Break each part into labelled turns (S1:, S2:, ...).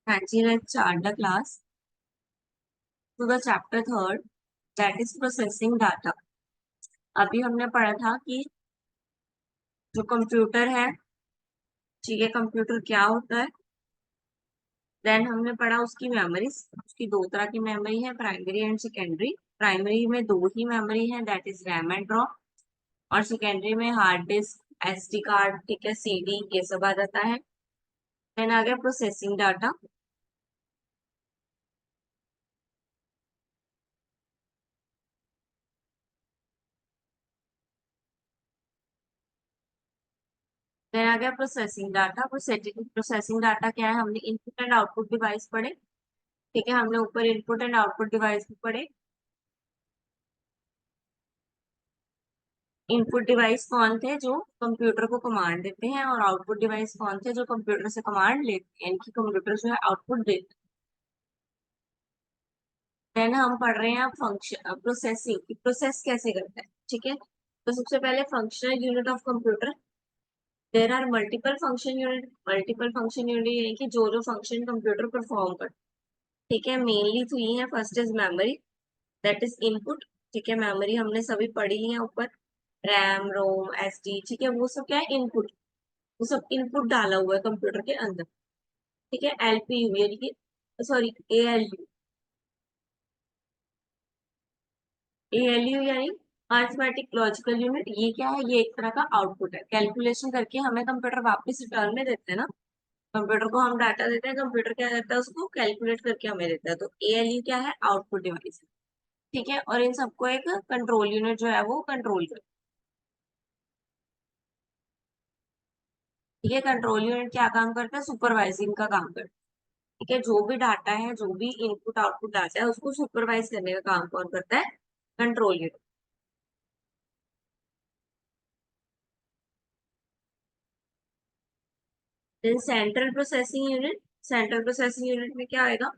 S1: हाँ जी, let's start the class to the chapter third, that is processing data. अभी हमने पढ़ा था कि जो कंप्यूटर है, ठीक है, कंप्यूटर क्या होता है। देन हमने पढ़ा उसकी मेमोरीज। उसकी दो तरह की मेमोरी है, प्राइमरी एंड सेकेंडरी। प्राइमरी में दो ही मेमोरी है, दैट इज रैम एंड रोम। और सेकेंडरी में हार्ड डिस्क, एसडी कार्ड, ठीक है, सीडी, ये सब आ जाता है। देन आ गया प्रोसेसिंग डाटा। देन आ गया प्रोसेसिंग डाटा। प्रोसेसिंग डाटा क्या है, हमने इनपुट एंड आउटपुट डिवाइस पढ़े। ठीक है, हमने ऊपर इनपुट एंड आउटपुट डिवाइस भी पढ़े। इनपुट डिवाइस कौन थे, जो कंप्यूटर को कमांड देते हैं, और आउटपुट डिवाइस कौन थे, जो कंप्यूटर से कमांड लेते हैं, इनकी कंप्यूटर जो है आउटपुट देते हैं। देन हम पढ़ रहे हैं अब फंक्शन प्रोसेसिंग की, प्रोसेस कैसे करता है। ठीक है, तो सबसे पहले functional unit of computer. There are multiple function unit. Multiple function unit यानी कि जो जो फंक्शन कंप्यूटर परफॉर्म करता है। ठीक है, मेनली थ्री है। First is memory, that is input. ठीक है, मेमोरी हमने सभी पढ़ी है ऊपर, रैम रोम एसडी। ठीक है, वो सब क्या है, इनपुट। वो सब इनपुट डाला हुआ है कंप्यूटर के अंदर। ठीक है, एलपीयू यानी कि, सॉरी, एएलयू। एएलयू यानी अर्थमेटिक लॉजिकल यूनिट। ये क्या है, ये एक तरह का आउटपुट है। कैलकुलेशन करके हमें कंप्यूटर वापस रिटर्न में देते हैं ना। कंप्यूटर को हम डाटा देते हैं, कंप्यूटर क्या करता है, उसको कैलकुलेट करके हमें देता है। तो एएलयू क्या है, आउटपुट डिवाइस है। ठीक है, और इन सबको एक कंट्रोल यूनिट जो है वो कंट्रोल कर। ठीक है, कंट्रोल यूनिट क्या काम करता है, सुपरवाइजिंग का काम करता है। ठीक है, जो भी डाटा है, जो भी इनपुट आउटपुट डाटा है, उसको सुपरवाइज करने का काम कौन करता है, control unit. Then central processing unit. Central processing unit में क्या आएगा,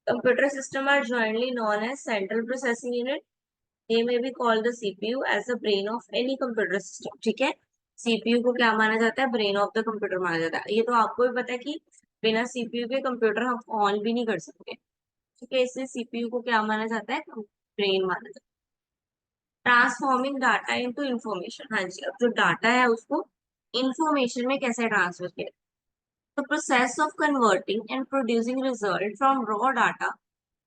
S1: computer system are jointly known as central processing unit. They may be called the CPU as the brain of any computer system. ठीक है, CPU को क्या माना जाता है, ब्रेन ऑफ द कंप्यूटर माना जाता है। ये तो आपको भी पता है कि बिना सीपीयू के कंप्यूटर हम ऑन भी नहीं कर सकते। ठीक है, इसलिए सीपीयू को क्या माना जाता है, ब्रेन माना जाता है। Transforming data into information. हाँ जी, अब जो डाटा है उसको इंफॉर्मेशन में कैसे ट्रांसफर किया। The process of converting and producing result from raw data,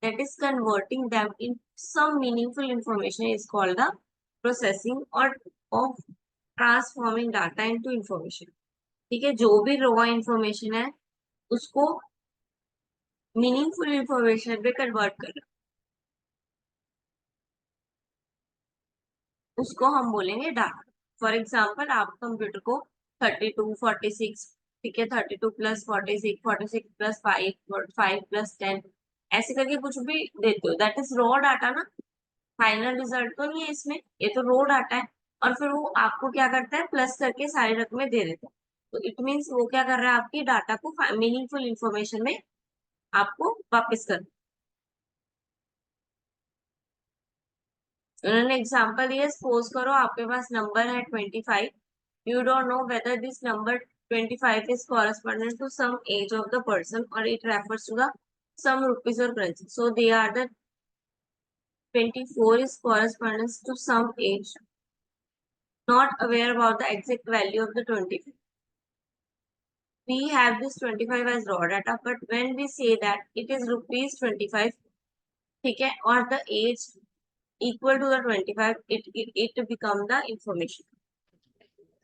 S1: that is converting them into some meaningful information, is called the processing or of transforming data into information. ठीक है, जो भी raw information है उसको meaningful information पे convert करना, उसको हम बोलेंगे डाटा। फॉर एग्जाम्पल, आप कंप्यूटर को 32 46, ठीक है, 32 + 46 46 + 5 5 + 10 ऐसे करके कुछ भी देते हो, दैट इज रॉ डाटा ना। फाइनल रिजल्ट तो नहीं है इसमें, ये तो रॉ डाटा है। और फिर वो आपको क्या करता है, प्लस करके सारी रकमें दे देता है। तो इट मीन्स वो क्या कर रहा है, आपकी डाटा को मीनिंगफुल इंफॉर्मेशन में आपको वापस कर। उन्होंने एग्जाम्पल दिया, सपोज करो आपके पास नंबर है 25। You don't know whether this number 25 is corresponding to some age of the person or it refers to the some rupees or currency. So they are the 24 is corresponds to some age, not aware about the exact value of the 25. We have this 25 as raw data, but when we say that it is rupees 25, ठीक है, or the age equal to the 25, it become the information.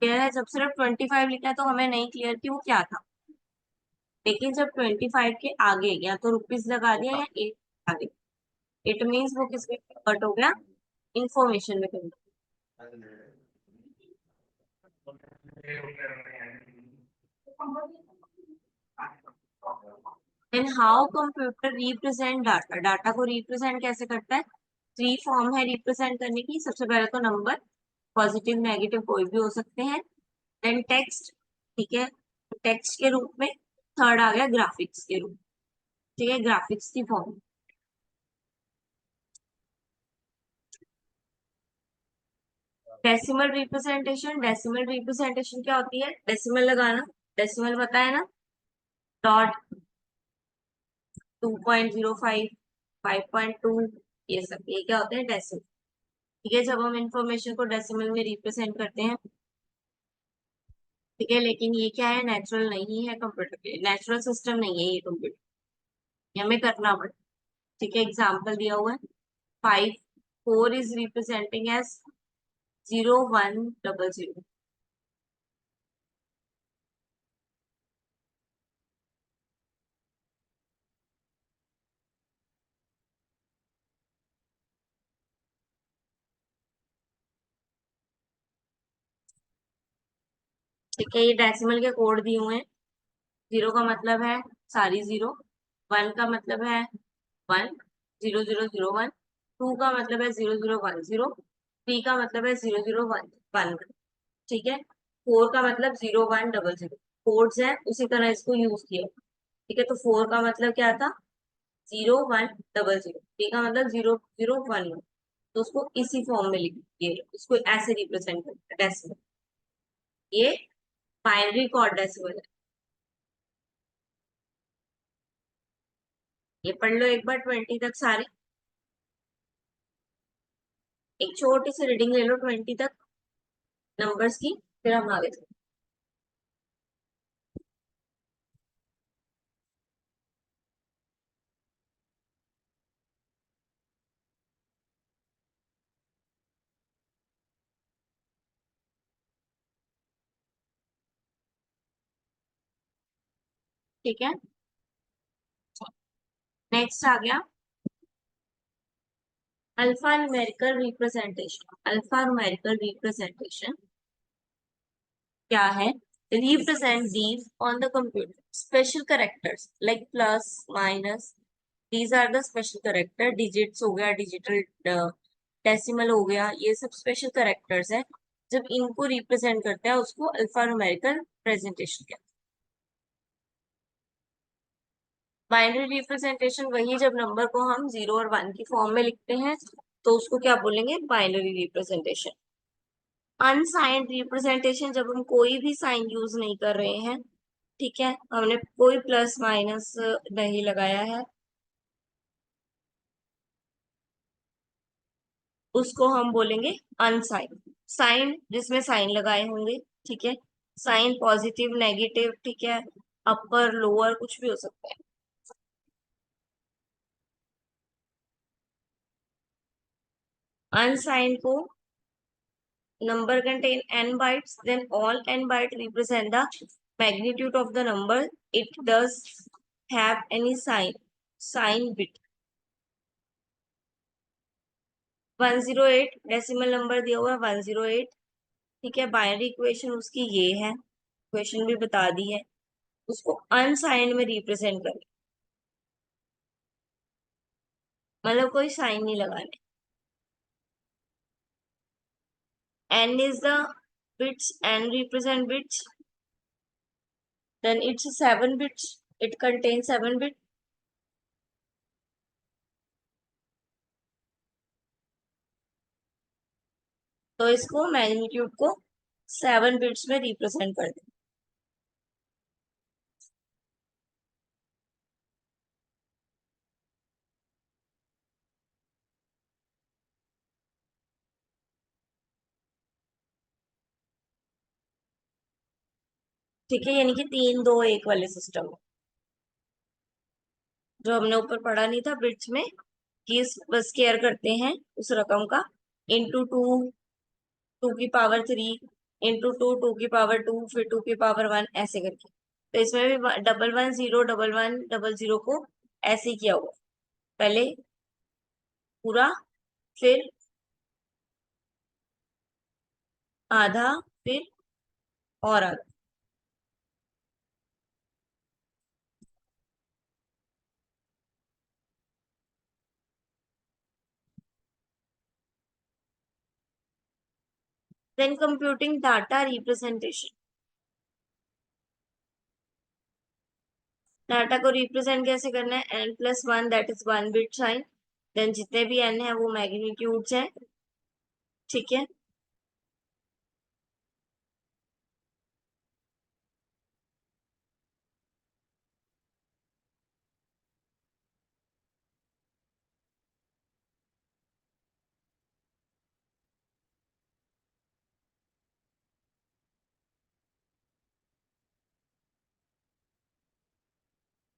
S1: Clear है, जब सिर्फ 25 लिखा है तो हमें नहीं क्लियर कि वो क्या था। लेकिन जब 25 के आगे या तो रुपीज लगा दिया या एट आगे, इट मीन्स वो किसमें कन्वर्ट हो गया, इंफॉर्मेशन में convert. And how computer represent data. Data को रिप्रेजेंट कैसे करता है, थ्री फॉर्म है रिप्रेजेंट करने की। सबसे पहले तो नंबर, पॉजिटिव नेगेटिव कोई भी हो सकते हैं। देन टेक्स्ट, ठीक है, टेक्स्ट के रूप में। थर्ड आ गया ग्राफिक्स के रूप। ठीक है, ग्राफिक्स की form. Decimal representation. Decimal representation क्या होती है, डेसिमल लगाना। डेसिमल पता है ना, डॉट, 2.05, 5.2, ये सब, ये क्या होते हैं, डेसिमल। ठीक है, जब हम इंफॉर्मेशन को डेसिमल में रिप्रेजेंट करते हैं, ठीक है, लेकिन ये क्या है, नेचुरल नहीं है कंप्यूटर के लिए, नेचुरल सिस्टम नहीं है ये कंप्यूटर, ये हमें करना पड़ता है। ठीक है, एग्जाम्पल दिया हुआ है, 5, 4 इज रिप्रेजेंटिंग एज 0100। ठीक है, ये डेसिमल के कोड दिए हुए हैं। 0 का मतलब है सारी 0, 1 का मतलब है 1, 0001, 2 का मतलब है 0010, 3 का मतलब है 0011, ठीक है, 4 का मतलब 0100, कोड्स है, उसी तरह इसको यूज किया। ठीक है, तो 4 का मतलब क्या था, 0100, 3 का मतलब 0011, तो उसको इसी फॉर्म में लिखिए, उसको ऐसे रिप्रेजेंट करते हैं डेसिमल। ये बाइनरी कोड डेसिमल है। ये पढ़ लो एक बार 20 तक सारे, एक छोटी सी रीडिंग ले लो 20 तक नंबर्स की, फिर हम आगे चलते हैं। ठीक है, नेक्स्ट आ गया alpha numerical representation. Alpha numerical representation क्या है, represent these on the computer special characters like plus minus, these are the special character, digits हो गया, डिजिटल डेसिमल हो गया, ये सब स्पेशल कैरेक्टर्स है। जब इनको रिप्रेजेंट करते हैं उसको अल्फा न्यूमेरिकल प्रेजेंटेशन कहते हैं। बाइनरी रिप्रेजेंटेशन वही, जब नंबर को हम 0 और 1 की फॉर्म में लिखते हैं तो उसको क्या बोलेंगे, बाइनरी रिप्रेजेंटेशन। अनसाइंड रिप्रेजेंटेशन, जब हम कोई भी साइन यूज नहीं कर रहे हैं, ठीक है, हमने कोई प्लस माइनस नहीं लगाया है, उसको हम बोलेंगे अनसाइन। साइन जिसमें साइन लगाए होंगे, ठीक है, साइन पॉजिटिव नेगेटिव, ठीक है, अपर लोअर कुछ भी हो सकता है। अनसाइन को, number contain n bytes, then all n byte represent the magnitude of the number, it does have any sign bit। 108 decimal number दिया हुआ है, 108, ठीक है, बाइनरी इक्वेशन उसकी ये है, इक्वेशन भी बता दी है, उसको अनसाइंड में रिप्रेजेंट करें, मतलब कोई साइन नहीं लगाने। n is the bits, n represent bits, then it's 7 bits, it contains 7 bits, तो इसको मैग्नीट्यूड को 7 बिट्स में रिप्रेजेंट कर दे। ठीक है, यानी कि 3 2 1 वाले सिस्टम जो हमने ऊपर पढ़ा नहीं था बिट्स में, कि बस केयर करते हैं उस रकम का, इंटू टू, 2 की पावर 3, इंटू टू, 2 की पावर 2, फिर 2 की पावर 1, ऐसे करके। तो इसमें भी 1 1 0 1 1 0 को ऐसे ही किया हुआ, पहले पूरा, फिर आधा, फिर और आधा। Then computing data representation, data को रिप्रेजेंट कैसे करना है, n+1 that is 1 bit sign, then जितने भी n है वो मैग्नीट्यूड्स है, ठीक है,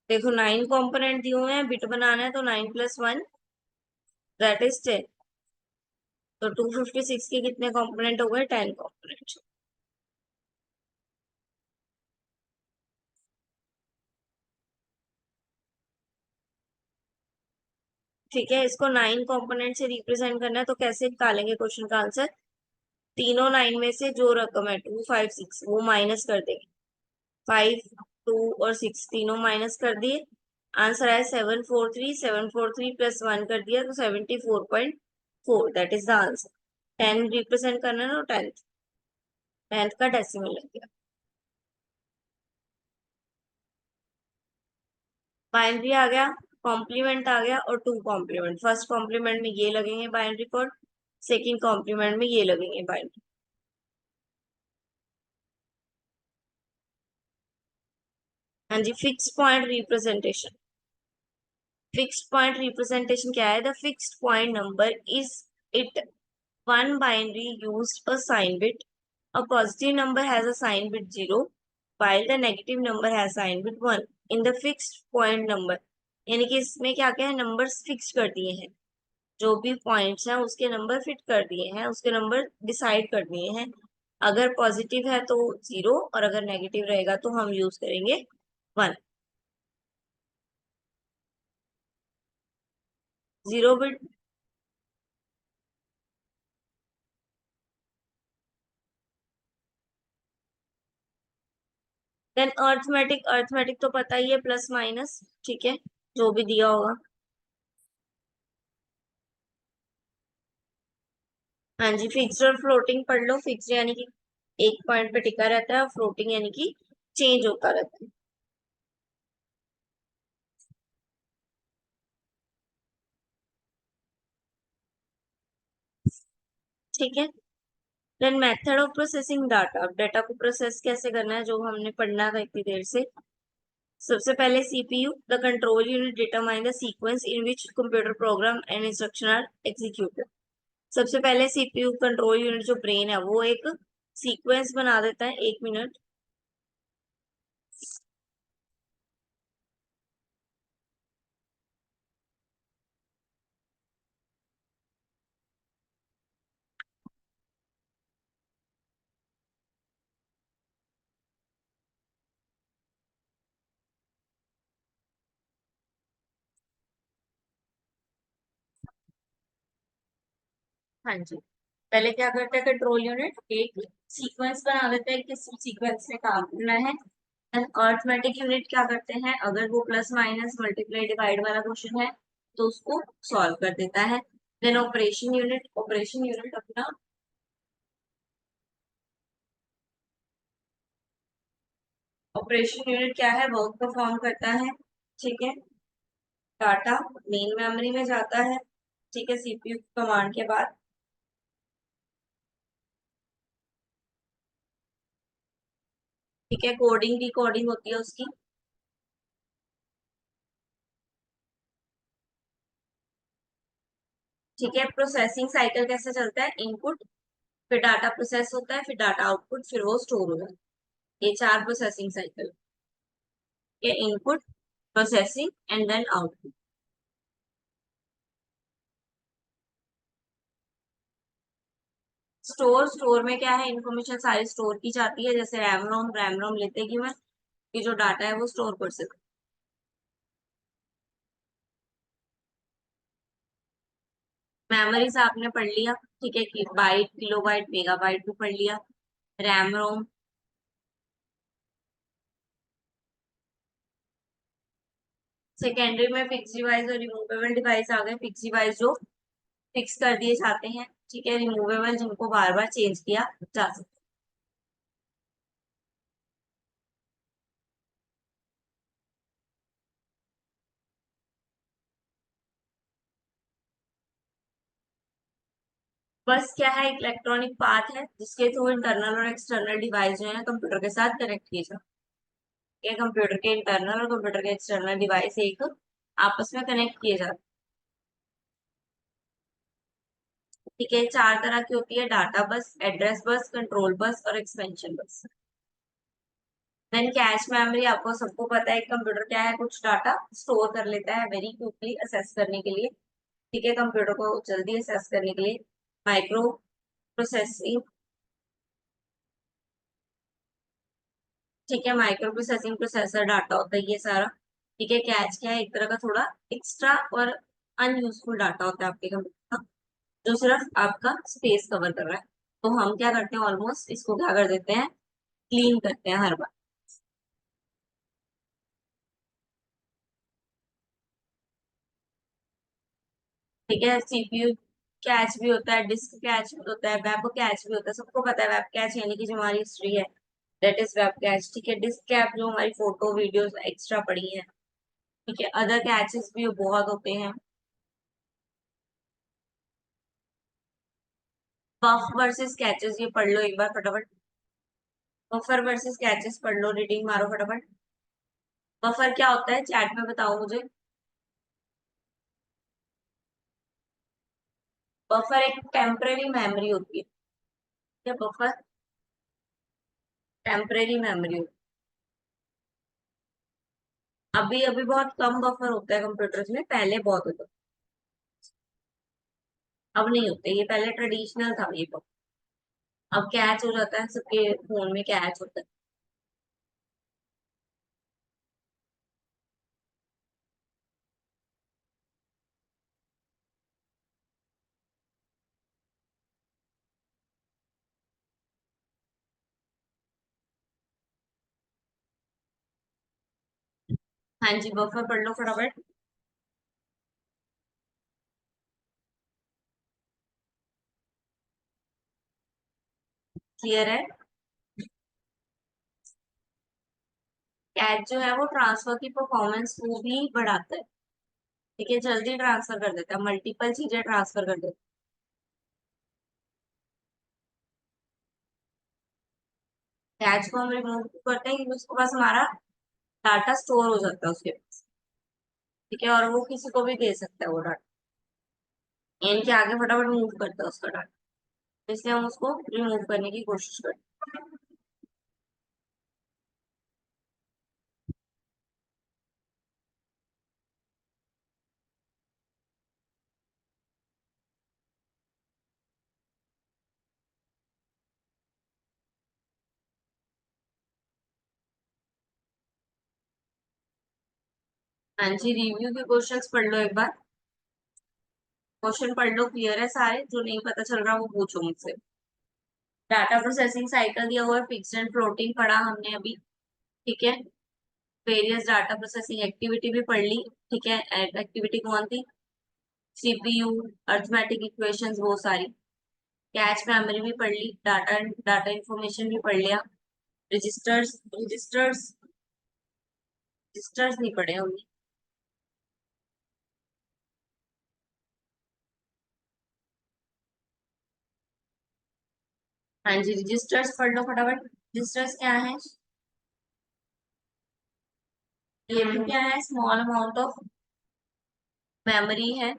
S1: देखो 9 कंपोनेंट दिए हुए हैं, बिट बनाना है तो 9+1 दैट इज 10। तो 256 के कितने कंपोनेंट हो गए? 10 कंपोनेंट। ठीक है, इसको 9 कंपोनेंट से रिप्रेजेंट करना है तो कैसे निकालेंगे क्वेश्चन का आंसर? तीनों 9 में से जो रकम है 256 वो माइनस कर देंगे। 5, 2 और 6 तीनों माइनस कर दिए, आंसर आया 743। 743 प्लस 1 कर दिया तो 74.4 that is the answer. 10 represent करना है ना, 10th, 10th का डेसिमल लग गया। बाइनरी आ गया, कॉम्प्लीमेंट आ गया और टू कॉम्प्लीमेंट। फर्स्ट कॉम्प्लीमेंट में ये लगेंगे बाइनरी कोड, सेकेंड कॉम्प्लीमेंट में ये लगेंगे बाइनरी। हाँ जी, fix point representation. Fixed point representation क्या है? The fixed point number is it one binary used a sign bit. A positive number has a sign bit 0, while the negative number has sign bit 1. In the fixed point number, यानी कि इसमें क्या क्या है, numbers fix कर दिए हैं, जो भी पॉइंट्स हैं उसके नंबर फिट कर दिए हैं, उसके नंबर डिसाइड कर दिए हैं। अगर पॉजिटिव है तो 0 और अगर नेगेटिव रहेगा तो हम यूज करेंगे 1। 0 बिट। देन अर्थमेटिक, अर्थमेटिक तो पता ही है, प्लस माइनस, ठीक है, जो भी दिया होगा। हाँ जी, फिक्स्ड और फ्लोटिंग पढ़ लो। फिक्स्ड यानी कि एक पॉइंट पे टिका रहता है और फ्लोटिंग यानी कि चेंज होता रहता है। ठीक है, then method of processing data. Data को प्रोसेस कैसे करना है, जो हमने पढ़ना था इतनी देर से। सबसे पहले CPU, the control unit determine the sequence in which computer program and instruction are executed. सबसे पहले सीपीयू कंट्रोल यूनिट जो ब्रेन है वो एक सीक्वेंस बना देता है। 1 मिनट। हाँ जी, पहले क्या करता है कंट्रोल यूनिट, एक सीक्वेंस बना देता है, किस सीक्वेंस से काम करना है। अर्थमेटिक यूनिट क्या करते हैं, अगर वो प्लस माइनस मल्टीप्लाई डिवाइड वाला क्वेश्चन है तो उसको सॉल्व कर देता है। Then operation unit, operation unit अपना, ऑपरेशन यूनिट क्या है, वर्क परफॉर्म करता है। ठीक है, डाटा मेन मेमोरी में जाता है, ठीक है, सीपीयू कमांड के बाद। ठीक है, कोडिंग डिकोडिंग होती है उसकी। ठीक है, प्रोसेसिंग साइकिल कैसे चलता है, इनपुट, फिर डाटा प्रोसेस होता है, फिर डाटा आउटपुट, फिर वो स्टोर हो जाता है। ये 4 प्रोसेसिंग साइकिल के, input, processing and then output. Store, store में क्या है, इंफॉर्मेशन सारी स्टोर की जाती है, जैसे रैम रोम लेते हैं कि मैं, कि जो डाटा है वो स्टोर कर सके। मेमोरीज आपने पढ़ लिया, ठीक है, कि बाइट, किलोबाइट, मेगाबाइट भी पढ़ लिया। रैम रोम, सेकेंडरी में फिक्स डिवाइस और रिमूवेबल डिवाइस आ गए। फिक्स डिवाइस जो फिक्स कर दिए जाते हैं, ठीक है, रिमूवेबल जिनको बार बार चेंज किया जा सकता है। बस क्या है, एक इलेक्ट्रॉनिक पाथ है जिसके थ्रू इंटरनल और एक्सटर्नल डिवाइस जो है ना कंप्यूटर के साथ कनेक्ट किए जाते हैं। कंप्यूटर के इंटरनल और कंप्यूटर के एक्सटर्नल डिवाइस एक आपस में कनेक्ट किए जाते हैं। ठीक है, 4 तरह की होती है, डाटा बस, एड्रेस बस, कंट्रोल बस और एक्सपेंशन बस। देन कैश मेमोरी, आपको सबको पता है कंप्यूटर क्या है, कुछ डाटा स्टोर कर लेता है वेरी क्विकली असेस करने के लिए। ठीक है, कंप्यूटर को जल्दी असेस करने के लिए। माइक्रो प्रोसेसिंग, ठीक है, माइक्रो प्रोसेसिंग प्रोसेसर डाटा होता है ये सारा। ठीक है, कैच क्या है, एक तरह का थोड़ा एक्स्ट्रा और अनयूजफुल डाटा होता है आपके कंप्यूटर का, जो सिर्फ आपका स्पेस कवर कर रहा है। तो हम क्या करते हैं, ऑलमोस्ट इसको क्या कर देते हैं, क्लीन करते हैं हर बार। ठीक है, सीपीयू कैच भी होता है, डिस्क कैच भी होता है, वेब कैच भी होता है, सबको पता है वेब कैच यानी कि जो हमारी हिस्ट्री है, दैट इज वेब कैच। ठीक है, डिस्क कैप जो हमारी फोटो वीडियोस एक्स्ट्रा पड़ी है। ठीक है, अदर कैचेस भी बहुत होते हैं। बफ वर्सेस कैचेस, ये पढ़ लो एक बार फटाफट। बफर वर्सेस कैचेस पढ़ लो, रीडिंग मारो फटाफट। बफर क्या होता है, चैट में बताओ मुझे। बफर एक टेम्परेरी मेमोरी होती है। क्या बफर टेम्परेरी मेमोरी होती है। अभी अभी बहुत कम बफर होता है कंप्यूटर्स में, पहले बहुत होता था। अब नहीं होते ये, पहले ट्रेडिशनल था ये बफर। अब कैच हो जाता है, सबके फोन में कैच होता है। हाँ जी, बफर पढ़ लो फटाफट। क्लियर है। कैच जो है वो ट्रांसफर की परफॉर्मेंस को भी बढ़ाता है। ठीक है, जल्दी ट्रांसफर कर देता है, मल्टीपल चीजें ट्रांसफर कर देता है। कैच को हम रिमूव करते हैं क्योंकि उसके पास हमारा डाटा स्टोर हो जाता है उसके पास। ठीक है, और वो किसी को भी दे सकता है वो डाटा, इनके आगे फटाफट मूव करता है उसका डाटा। इसलिए हम उसको रिमूव करने की कोशिश करते हैं। हाँ जी, रिव्यू के क्वेश्चंस पढ़ लो एक बार। क्वेश्चन पढ़ लो, क्लियर है सारे, जो नहीं पता चल रहा वो पूछो मुझसे। डाटा प्रोसेसिंग साइकिल दिया हुआ है, फिक्स्ड एंड फ्लोटिंग पढ़ा हमने अभी। ठीक है, वेरियस डाटा प्रोसेसिंग एक्टिविटी भी पढ़ ली। ठीक है, एक्टिविटी कौन थी, सीपीयू, अर्थमेटिक इक्वेशंस वो सारी। कैच मेमोरी भी पढ़ ली, डाटा डाटा इंफॉर्मेशन भी पढ़ लिया। रजिस्टर्स रजिस्टर्स रजिस्टर्स नहीं पढ़े हमने। हाँ जी, रजिस्टर्स पढ़ लो फटाफट। रजिस्टर्स क्या है, ये भी क्या है, स्मॉल अमाउंट ऑफ मेमोरी है।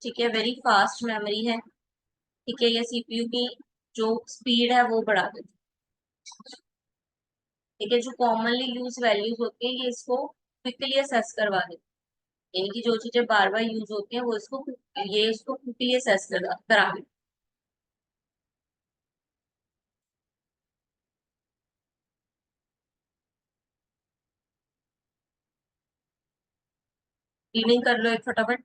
S1: ठीक है, वेरी फास्ट मेमोरी है। ठीक है, ये सीपीयू की जो स्पीड है वो बढ़ा देती है। ठीक है, जो कॉमनली यूज वैल्यूज होती है ये इसको क्विकली असेस करवा देती है। यानी कि जो चीजें बार बार यूज होती हैं वो इसको, ये इसको क्विकली असेस करा देती है। रीडिंग कर लो एक फटाफट।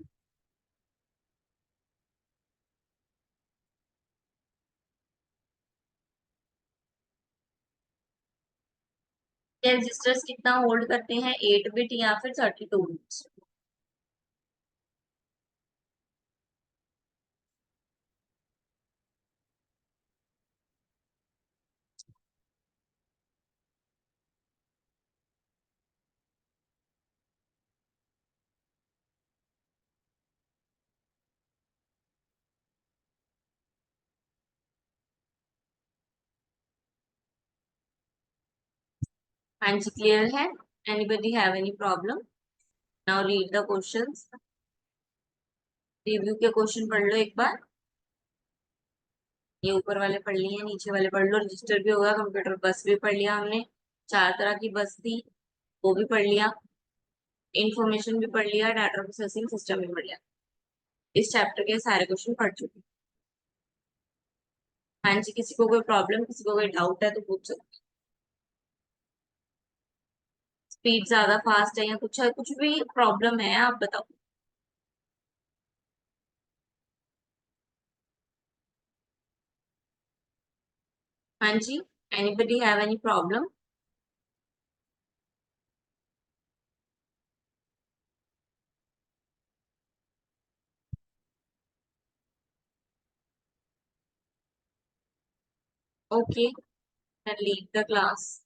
S1: ये रजिस्टर्स कितना होल्ड करते हैं, 8 बिट या फिर 32 बिट्स। हाँ जी, क्लियर है। Anybody have any problem? Now read the questions. Review के क्वेश्चन पढ़ लो एक बार। ये ऊपर वाले पढ़ लिए, नीचे वाले पढ़ लो। रजिस्टर भी होगा, कंप्यूटर बस भी पढ़ लिया हमने। चार तरह की बस थी, वो भी पढ़ लिया। इंफॉर्मेशन भी पढ़ लिया, डाटा प्रोसेसिंग सिस्टम भी पढ़ लिया। इस चैप्टर के सारे क्वेश्चन पढ़ चुकी हूँ। हाँ जी, किसी को कोई प्रॉब्लम, किसी को कोई डाउट है तो पूछ सकते। स्पीड ज्यादा फास्ट है या कुछ है, कुछ भी प्रॉब्लम है आप बताओ। हाँ जी, anybody have any problem? Okay, then leave the class.